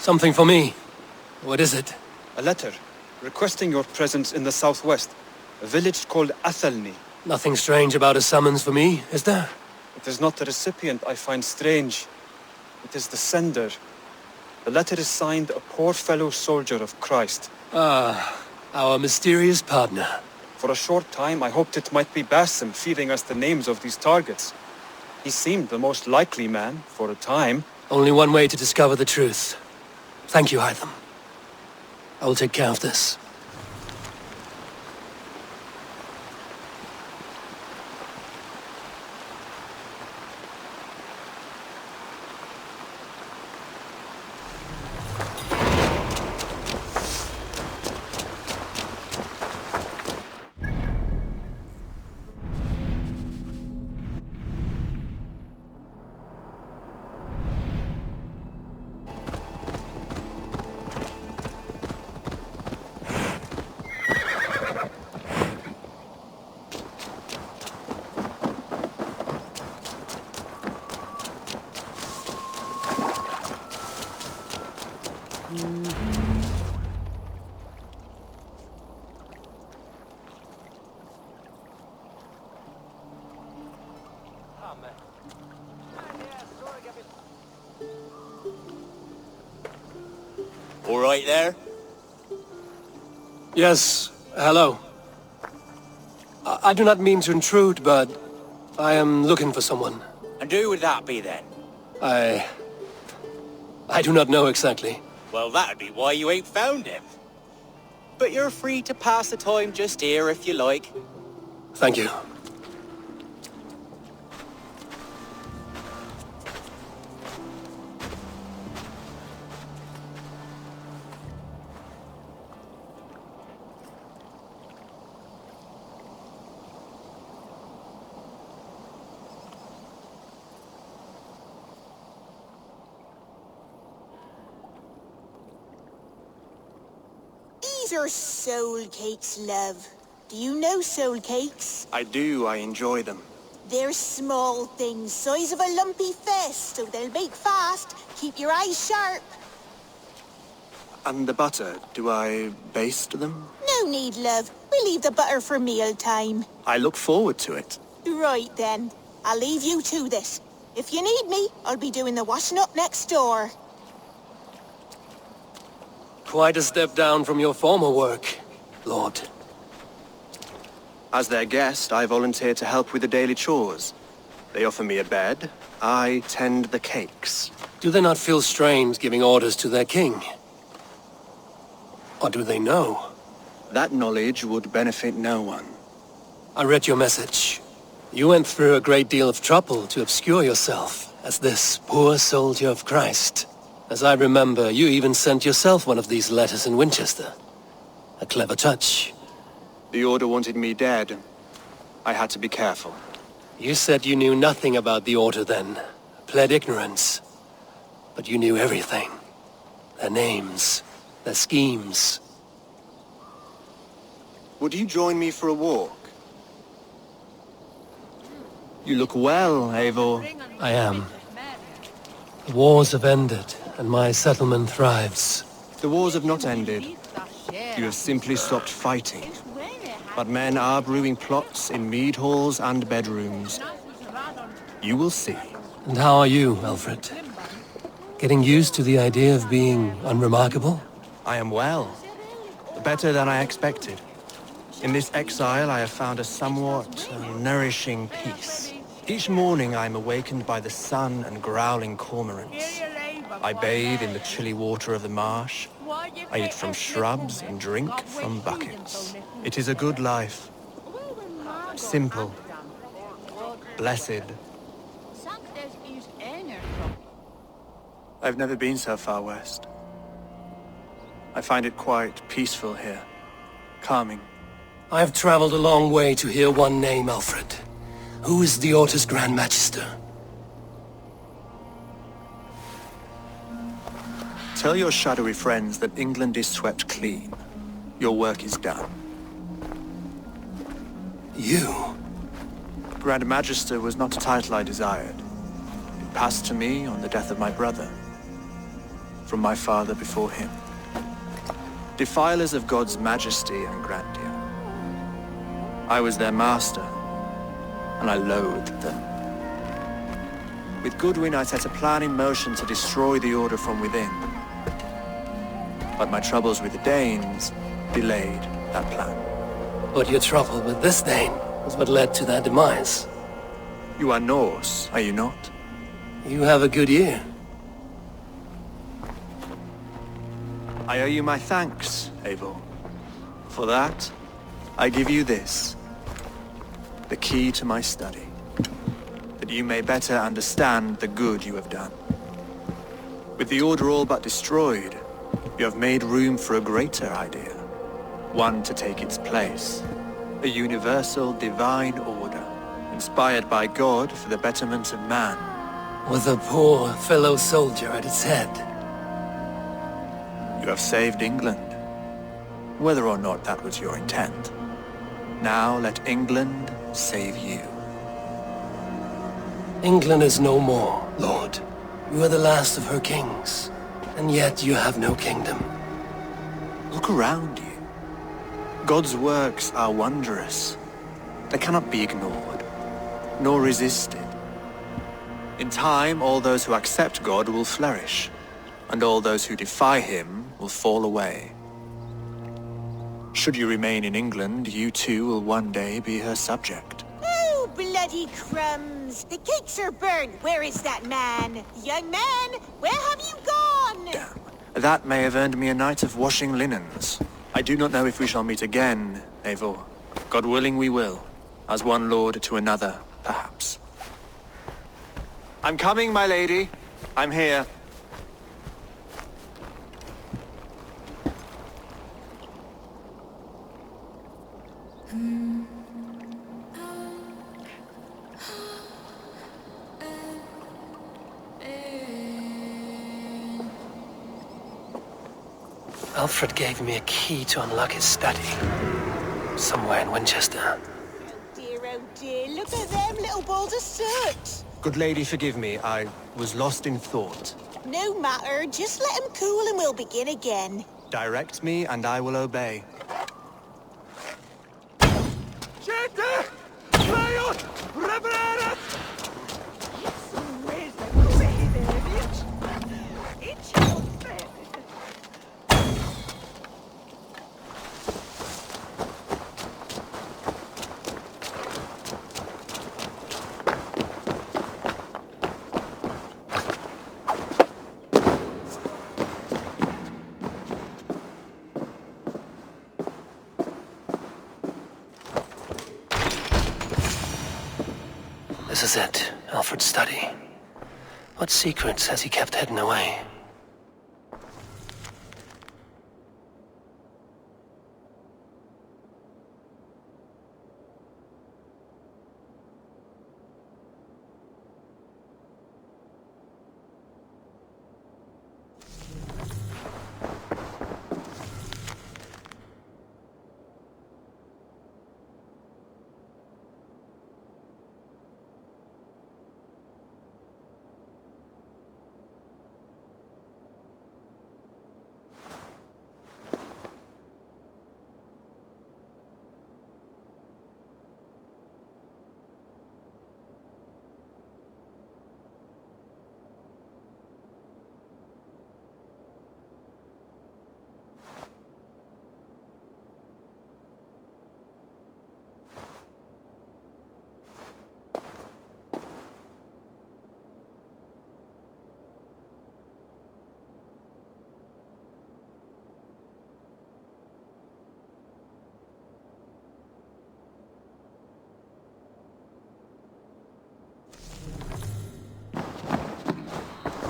Something for me. What is it? A letter requesting your presence in the southwest, a village called Athelney. Nothing strange about a summons for me, is there? It is not the recipient I find strange. It is the sender. The letter is signed a poor fellow soldier of Christ. Ah, our mysterious partner. For a short time, I hoped it might be Basim feeding us the names of these targets. He seemed the most likely man, for a time. Only one way to discover the truth. Thank you, Hytham. I will take care of this. All right there? Yes, hello. I do not mean to intrude, but I am looking for someone. And who would that be then? I do not know exactly. Well, that'd be why you ain't found him. But you're free to pass the time just here if you like. Thank you. These are soul cakes, love. Do you know soul cakes? I do. I enjoy them. They're small things, size of a lumpy fist, so they'll bake fast. Keep your eyes sharp. And the butter, do I baste them? No need, love. We leave the butter for mealtime. I look forward to it. Right then. I'll leave you to this. If you need me, I'll be doing the washing up next door. Quite a step down from your former work, Lord. As their guest, I volunteer to help with the daily chores. They offer me a bed. I tend the cakes. Do they not feel strange giving orders to their king? Or do they know? That knowledge would benefit no one. I read your message. You went through a great deal of trouble to obscure yourself as this poor soldier of Christ. As I remember, you even sent yourself one of these letters in Winchester. A clever touch. The Order wanted me dead. I had to be careful. You said you knew nothing about the Order then. Pled ignorance. But you knew everything. Their names, their schemes. Would you join me for a walk? You look well, Eivor. I am. The wars have ended, and my settlement thrives. The wars have not ended. You have simply stopped fighting. But men are brewing plots in mead halls and bedrooms. You will see. And how are you, Alfred? Getting used to the idea of being unremarkable? I am well. Better than I expected. In this exile, I have found a somewhat nourishing peace. Each morning I am awakened by the sun and growling cormorants. I bathe in the chilly water of the marsh. I eat from shrubs and drink from buckets. It is a good life. Simple. Blessed. I've never been so far west. I find it quite peaceful here. Calming. I have traveled a long way to hear one name, Alfred. Who is the Order's Grand Magister? Tell your shadowy friends that England is swept clean. Your work is done. You? Grand Magister was not a title I desired. It passed to me on the death of my brother. from my father before him. Defilers of God's majesty and grandeur. I was their master, and I loathed them. With Goodwin, I set a plan in motion to destroy the Order from within. But my troubles with the Danes delayed that plan. But your trouble with this Dane was what led to their demise. You are Norse, are you not? You have a good ear. I owe you my thanks, Abel. For that, I give you this, the key to my study, that you may better understand the good you have done. With the Order all but destroyed, you have made room for a greater idea, one to take its place, a universal divine order, inspired by God for the betterment of man. With a poor fellow soldier at its head. You have saved England, whether or not that was your intent. Now let England save you. England is no more, Lord. You are the last of her kings, and yet you have no kingdom. Look around you. God's works are wondrous. They cannot be ignored, nor resisted. In time, all those who accept God will flourish, and all those who defy him will fall away. Should you remain in England, you too will one day be her subject. Oh, bloody crumbs! The cakes are burned. Where is that man? Young man, where have you gone? Damn. That may have earned me a night of washing linens. I do not know if we shall meet again, Eivor. God willing we will. As one lord to another, perhaps. I'm coming, my lady. I'm here. Alfred gave me a key to unlock his study. Somewhere in Winchester. Oh dear, look at them little balls of soot. Good lady, forgive me. I was lost in thought. No matter, just let him cool and we'll begin again. Direct me and I will obey. This is it, Alfred's study. What secrets has he kept hidden away?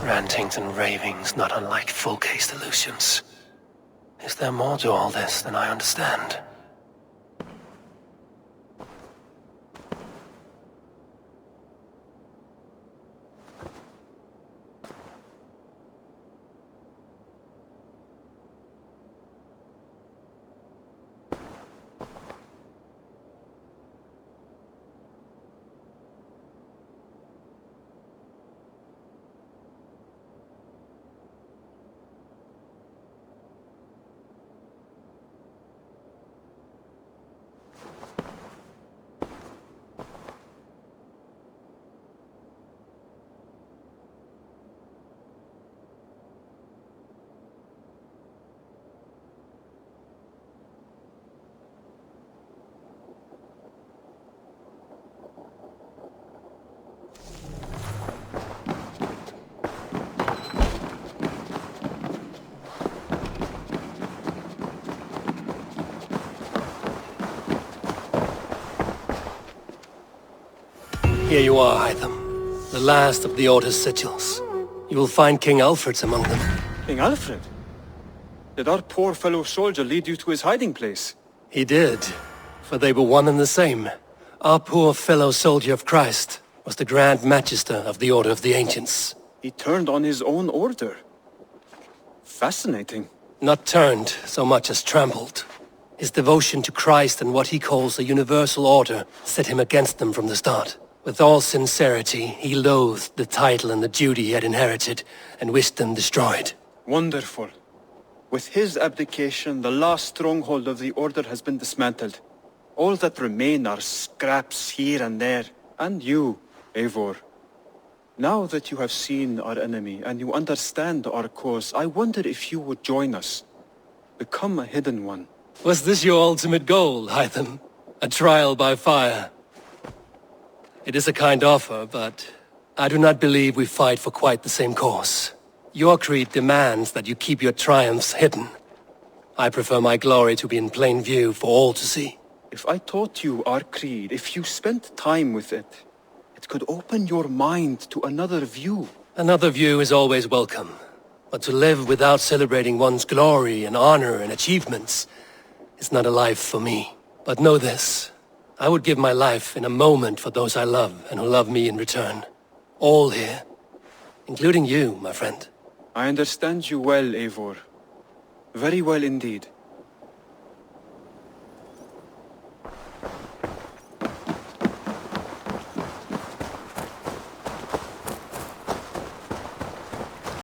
Rantings and ravings not unlike full-case illusions. Is there more to all this than I understand? Here you are, Hytham. The last of the Order's sigils. You will find King Alfred's among them. King Alfred? Did our poor fellow soldier lead you to his hiding place? He did, for they were one and the same. Our poor fellow soldier of Christ was the Grand Magister of the Order of the Ancients. He turned on his own order. Fascinating. Not turned so much as trampled. His devotion to Christ and what he calls a universal order set him against them from the start. With all sincerity, he loathed the title and the duty he had inherited and wished them destroyed. Wonderful. With his abdication, the last stronghold of the Order has been dismantled. All that remain are scraps here and there. And you, Eivor. Now that you have seen our enemy and you understand our cause, I wonder if you would join us. Become a hidden one. Was this your ultimate goal, Hytham? A trial by fire? It is a kind offer, but I do not believe we fight for quite the same cause. Your creed demands that you keep your triumphs hidden. I prefer my glory to be in plain view for all to see. If I taught you our creed, if you spent time with it, it could open your mind to another view. Another view is always welcome. But to live without celebrating one's glory and honor and achievements is not a life for me. But know this. I would give my life in a moment for those I love and who love me in return. All here. Including you, my friend. I understand you well, Eivor. Very well indeed.